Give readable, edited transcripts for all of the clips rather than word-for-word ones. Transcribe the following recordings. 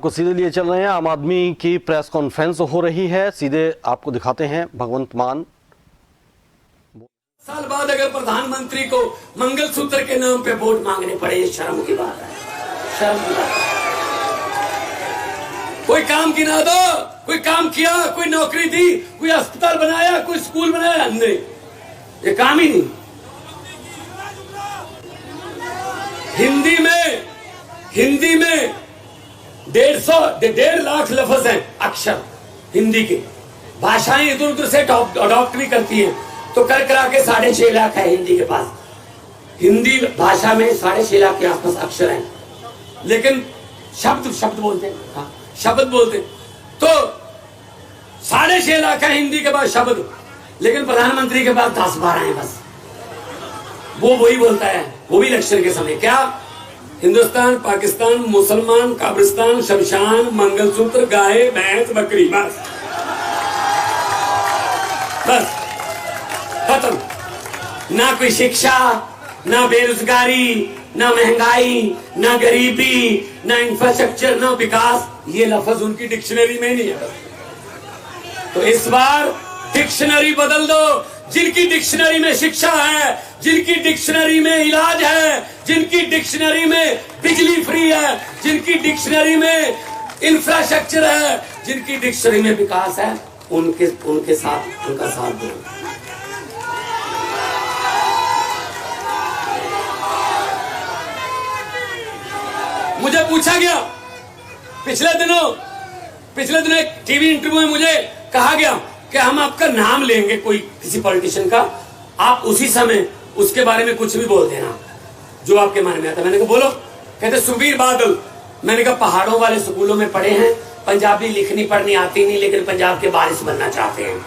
को सीधे लिए चल रहे हैं। आम आदमी की प्रेस कॉन्फ्रेंस हो रही है, सीधे आपको दिखाते हैं। भगवंत मान साल बाद अगर प्रधानमंत्री को मंगलसूत्र के नाम पे वोट मांगने पड़े, ये शर्म की बात है। शर्म की बात है। कोई काम गिना दो, कोई काम किया, कोई नौकरी दी, कोई अस्पताल बनाया, कोई स्कूल बनाया, नहीं, ये काम ही नहीं। हिंदी में 1.5 लाख लफ्ज हैं, अक्षर हिंदी के। भाषाएं इधर उधर से अडॉप्ट भी करती हैं, तो कर करा के 6.5 लाख है हिंदी के पास। हिंदी भाषा में 6.5 लाख के आसपास अक्षर हैं, लेकिन शब्द बोलते हैं। हाँ, शब्द बोलते हैं। तो 6.5 लाख है हिंदी के पास शब्द, लेकिन प्रधानमंत्री के पास 10-12 हैं बस। वो वही बोलता है, वो भी इलेक्शन के समय। क्या? हिंदुस्तान, पाकिस्तान, मुसलमान, कब्रिस्तान, शमशान, मंगलसूत्र, गाय, भैंस, बकरी, बस खत्म। ना कोई शिक्षा, ना बेरोजगारी, ना महंगाई, ना गरीबी, ना इंफ्रास्ट्रक्चर, ना विकास। ये लफ्ज उनकी डिक्शनरी में नहीं है। तो इस बार डिक्शनरी बदल दो। जिनकी डिक्शनरी में शिक्षा है, जिनकी डिक्शनरी में इलाज है, जिनकी डिक्शनरी में बिजली फ्री है, जिनकी डिक्शनरी में इंफ्रास्ट्रक्चर है, जिनकी डिक्शनरी में विकास है, उनके साथ उनका साथ दो। मुझे पूछा गया पिछले दिनों एक टीवी इंटरव्यू में मुझे कहा गया कि हम आपका नाम लेंगे कोई किसी पॉलिटिशियन का, आप उसी समय उसके बारे में कुछ भी बोल देना जो आपके मन में आता। मैंने कहा बोलो। कहते सुखबीर बादल। मैंने कहा पहाड़ों वाले स्कूलों में पढ़े हैं, पंजाबी लिखनी पढ़नी आती नहीं, लेकिन पंजाब के वारिस बनना चाहते हैं।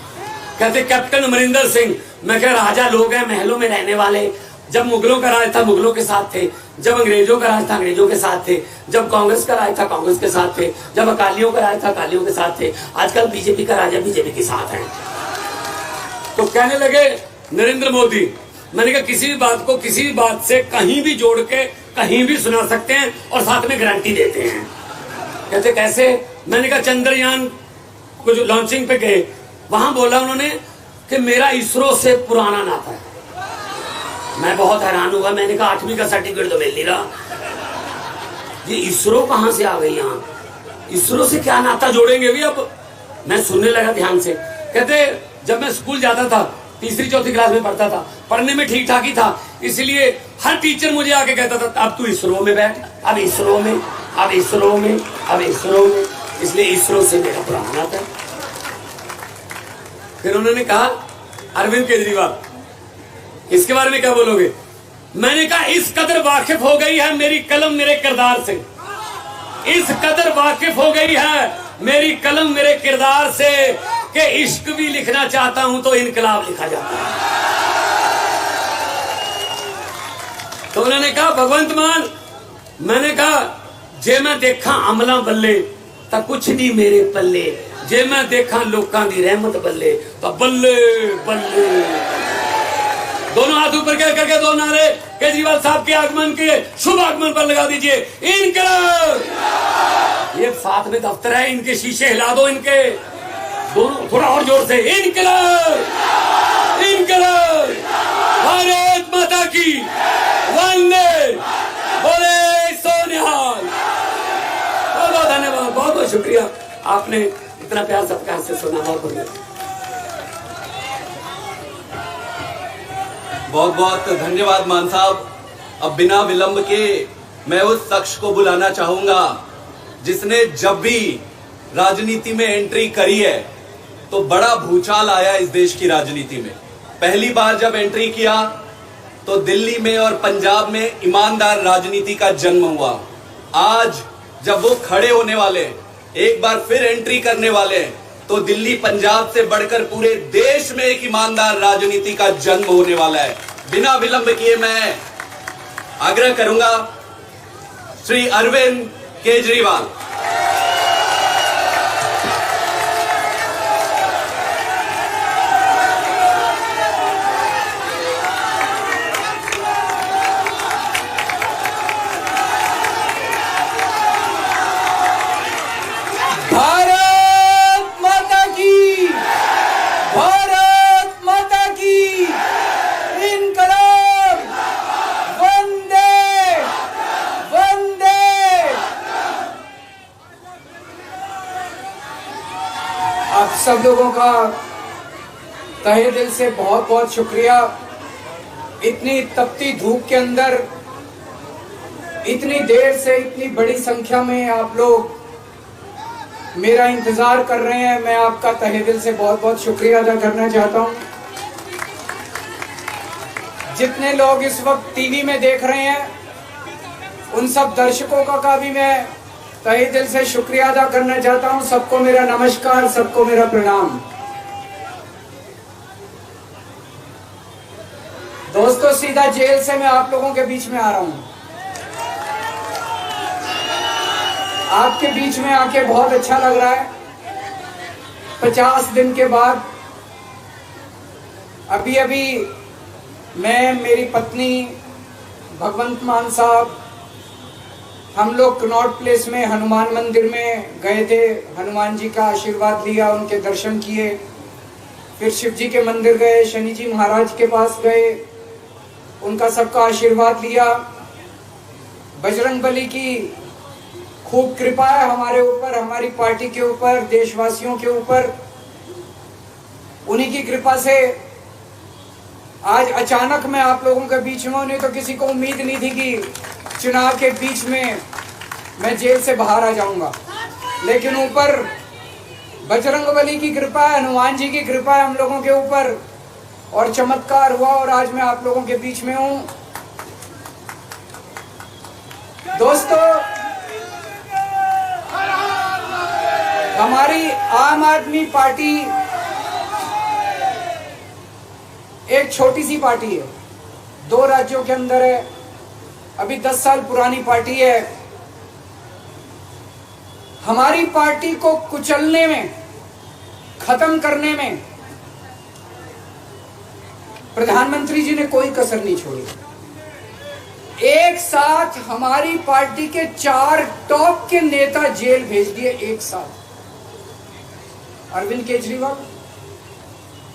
कहते कैप्टन अमरिंदर सिंह। मैं कह राजा लोग हैं, महलों में रहने वाले। जब मुगलों का राज था मुगलों के साथ थे, जब अंग्रेजों का राज था अंग्रेजों के साथ थे, जब कांग्रेस का राज था कांग्रेस के साथ थे, जब अकालियों का राज था अकालियों के साथ थे। आजकल बीजेपी का राज है, बीजेपी के साथ है। तो कहने लगे नरेंद्र मोदी। मैंने कहा किसी भी बात को किसी भी बात से कहीं भी जोड़ के कहीं भी सुना सकते हैं और साथ में गारंटी देते हैं। कहते कैसे? मैंने कहा चंद्रयान को जो लॉन्चिंग पे गए, वहां बोला उन्होंने कि मेरा इसरो से पुराना नाता है। मैं बहुत हैरान हुआ। मैंने कहा 8वीं का सर्टिफिकेट तो मिल नहीं रहा, ये इसरो कहां से आ गई यहाँ? इसरो से क्या नाता जोड़ेंगे भी अब? मैं सुनने लगा ध्यान से। कहते जब मैं स्कूल जाता था, 3री-4थी क्लास में पढ़ता था, पढ़ने में ठीक ठाक ही था, इसलिए हर टीचर मुझे आके कहता था अब तू इसरो में बैठ, अब इसरो में, अब इसरो में, अब इसरो में। इसलिए इसरो से मेरा पुराना नाता है। फिर उन्होंने कहा अरविंद केजरीवाल, इसके बारे में क्या बोलोगे? मैंने कहा इस कदर वाकिफ हो गई है मेरी कलम मेरे किरदार से, इस कदर वाकिफ हो गई है मेरी कलम मेरे किरदार से कि इश्क भी लिखना चाहता हूं तो इनकलाब लिखा जाता है। तो उन्होंने कहा भगवंत मान। मैंने कहा जे मैं देखा अमला बल्ले तो कुछ नहीं मेरे पल्ले, जे मैं देखा लोकां दी रहमत बल्ले तो बल्ले बल्ले। दोनों हाथ ऊपर करके दो नारे केजरीवाल साहब के आगमन के शुभ आगमन पर लगा दीजिए। इनकलाब। ये साथ में दफ्तर है, इनके शीशे हिला दो, इनके दोनों थोड़ा और जोर से। इनकलाब, इनकलाब, भारत माता की वंदे, बोले सोनिहाल। बहुत बहुत धन्यवाद, बहुत बहुत शुक्रिया, आपने इतना प्यार सत्कार से सुना। बहुत बहुत धन्यवाद मान साहब। अब बिना विलंब के मैं उस शख्स को बुलाना चाहूंगा जिसने जब भी राजनीति में एंट्री करी है तो बड़ा भूचाल आया इस देश की राजनीति में। पहली बार जब एंट्री किया तो दिल्ली में और पंजाब में ईमानदार राजनीति का जन्म हुआ। आज जब वो खड़े होने वाले, एक बार फिर एंट्री करने वाले, तो दिल्ली पंजाब से बढ़कर पूरे देश में एक ईमानदार राजनीति का जन्म होने वाला है। बिना विलंब किए मैं आग्रह करूंगा श्री अरविंद केजरीवाल। भारत माता की, भारत माता की, इनकलाब, वंदे वंदे। आप सब लोगों का तहे दिल से बहुत बहुत शुक्रिया। इतनी तपती धूप के अंदर इतनी देर से इतनी बड़ी संख्या में आप लोग मेरा इंतजार कर रहे हैं। मैं आपका तहे दिल से बहुत बहुत शुक्रिया अदा करना चाहता हूं। जितने लोग इस वक्त टीवी में देख रहे हैं उन सब दर्शकों का भी मैं तहे दिल से शुक्रिया अदा करना चाहता हूं। सबको मेरा नमस्कार, सबको मेरा प्रणाम। दोस्तों, सीधा जेल से मैं आप लोगों के बीच में आ रहा हूं। आपके बीच में आके बहुत अच्छा लग रहा है। 50 दिन के बाद अभी अभी मैं, मेरी पत्नी भगवंत मान साहब, हम लोग कनॉट प्लेस में हनुमान मंदिर में गए थे। हनुमान जी का आशीर्वाद लिया, उनके दर्शन किए। फिर शिव जी के मंदिर गए, शनि जी महाराज के पास गए, उनका सबका आशीर्वाद लिया। बजरंगबली की खूब कृपा है हमारे ऊपर, हमारी पार्टी के ऊपर, देशवासियों के ऊपर। उन्हीं की कृपा से आज अचानक मैं आप लोगों के बीच में हूं। नहीं तो किसी को उम्मीद नहीं थी कि चुनाव के बीच में मैं जेल से बाहर आ जाऊंगा, लेकिन ऊपर बजरंगबली की कृपा है, हनुमान जी की कृपा है हम लोगों के ऊपर, और चमत्कार हुआ और आज मैं आप लोगों के बीच में हूं। दोस्तों, हमारी आम आदमी पार्टी एक छोटी सी पार्टी है, 2 राज्यों के अंदर है, अभी 10 साल पुरानी पार्टी है। हमारी पार्टी को कुचलने में, खत्म करने में प्रधानमंत्री जी ने कोई कसर नहीं छोड़ी। एक साथ हमारी पार्टी के 4 टॉप के नेता जेल भेज दिए एक साथ। अरविंद केजरीवाल,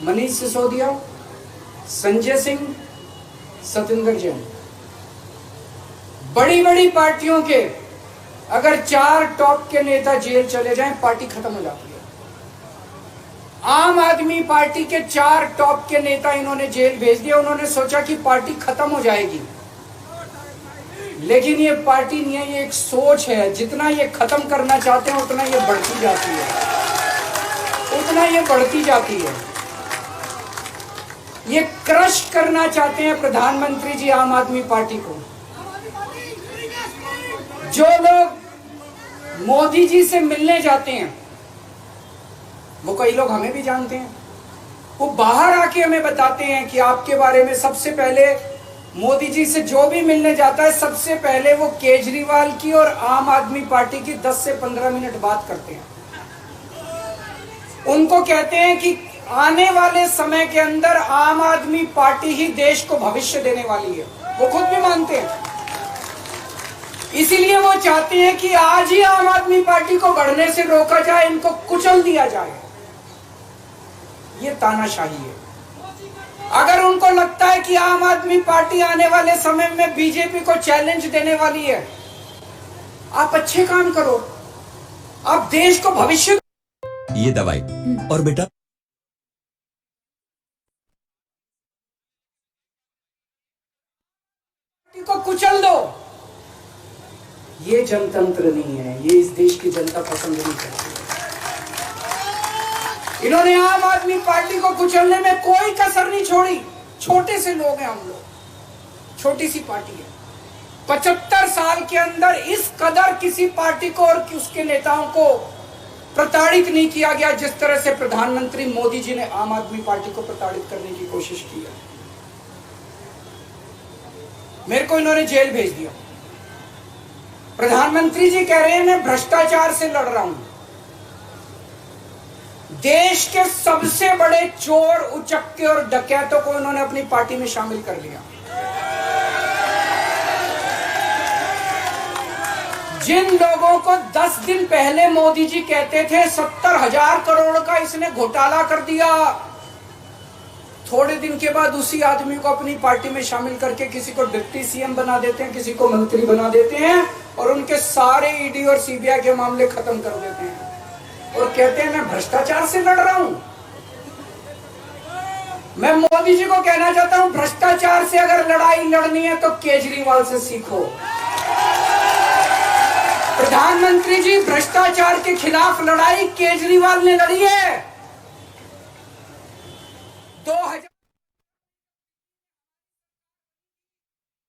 मनीष सिसोदिया, संजय सिंह, सतिंदर जैन। बड़ी बड़ी पार्टियों के अगर 4 टॉप के नेता जेल चले जाएं, पार्टी खत्म हो जाती है। आम आदमी पार्टी के 4 टॉप के नेता इन्होंने जेल भेज दिया। उन्होंने सोचा कि पार्टी खत्म हो जाएगी, लेकिन ये पार्टी नहीं है, ये एक सोच है। जितना ये खत्म करना चाहते हैं उतना ये बढ़ती जाती है, उतना ये बढ़ती जाती है। ये क्रश करना चाहते हैं प्रधानमंत्री जी आम आदमी पार्टी को। जो लोग मोदी जी से मिलने जाते हैं, वो कई लोग हमें भी जानते हैं, वो बाहर आके हमें बताते हैं कि आपके बारे में सबसे पहले मोदी जी से जो भी मिलने जाता है, सबसे पहले वो केजरीवाल की और आम आदमी पार्टी की 10 से 15 मिनट बात करते हैं। उनको कहते हैं कि आने वाले समय के अंदर आम आदमी पार्टी ही देश को भविष्य देने वाली है। वो खुद भी मानते हैं। इसीलिए वो चाहते हैं कि आज ही आम आदमी पार्टी को बढ़ने से रोका जाए, इनको कुचल दिया जाए। ये तानाशाही है। अगर उनको लगता है कि आम आदमी पार्टी आने वाले समय में बीजेपी को चैलेंज देने वाली है, आप अच्छे काम करो, आप देश को भविष्य। ये दवाई और बेटा को कुचल दो। ये जनतंत्र नहीं है, ये इस देश की जनता पसंद नहीं करती। इन्होंने आम आदमी पार्टी को कुचलने में कोई कसर नहीं छोड़ी। छोटे से लोग हैं हम लोग, छोटी सी पार्टी है। 75 साल के अंदर इस कदर किसी पार्टी को और उसके नेताओं को प्रताड़ित नहीं किया गया जिस तरह से प्रधानमंत्री मोदी जी ने आम आदमी पार्टी को प्रताड़ित करने की कोशिश की है। मेरे को इन्होंने जेल भेज दिया। प्रधानमंत्री जी कह रहे हैं मैं भ्रष्टाचार से लड़ रहा हूं। देश के सबसे बड़े चोर, उचक्के और डकैतों को इन्होंने अपनी पार्टी में शामिल कर लिया। जिन लोगों को 10 दिन पहले मोदी जी कहते थे 70,000 करोड़ का इसने घोटाला कर दिया, थोड़े दिन के बाद उसी आदमी को अपनी पार्टी में शामिल करके किसी को डिप्टी सीएम बना देते हैं, किसी को मंत्री बना देते हैं और उनके सारे ईडी और सीबीआई के मामले खत्म कर देते हैं और कहते हैं मैं भ्रष्टाचार से लड़ रहा हूं। मैं मोदी जी को कहना चाहता हूं, भ्रष्टाचार से अगर लड़ाई लड़नी है तो केजरीवाल से सीखो। प्रधानमंत्री जी, भ्रष्टाचार के खिलाफ लड़ाई केजरीवाल ने लड़ी है। 2000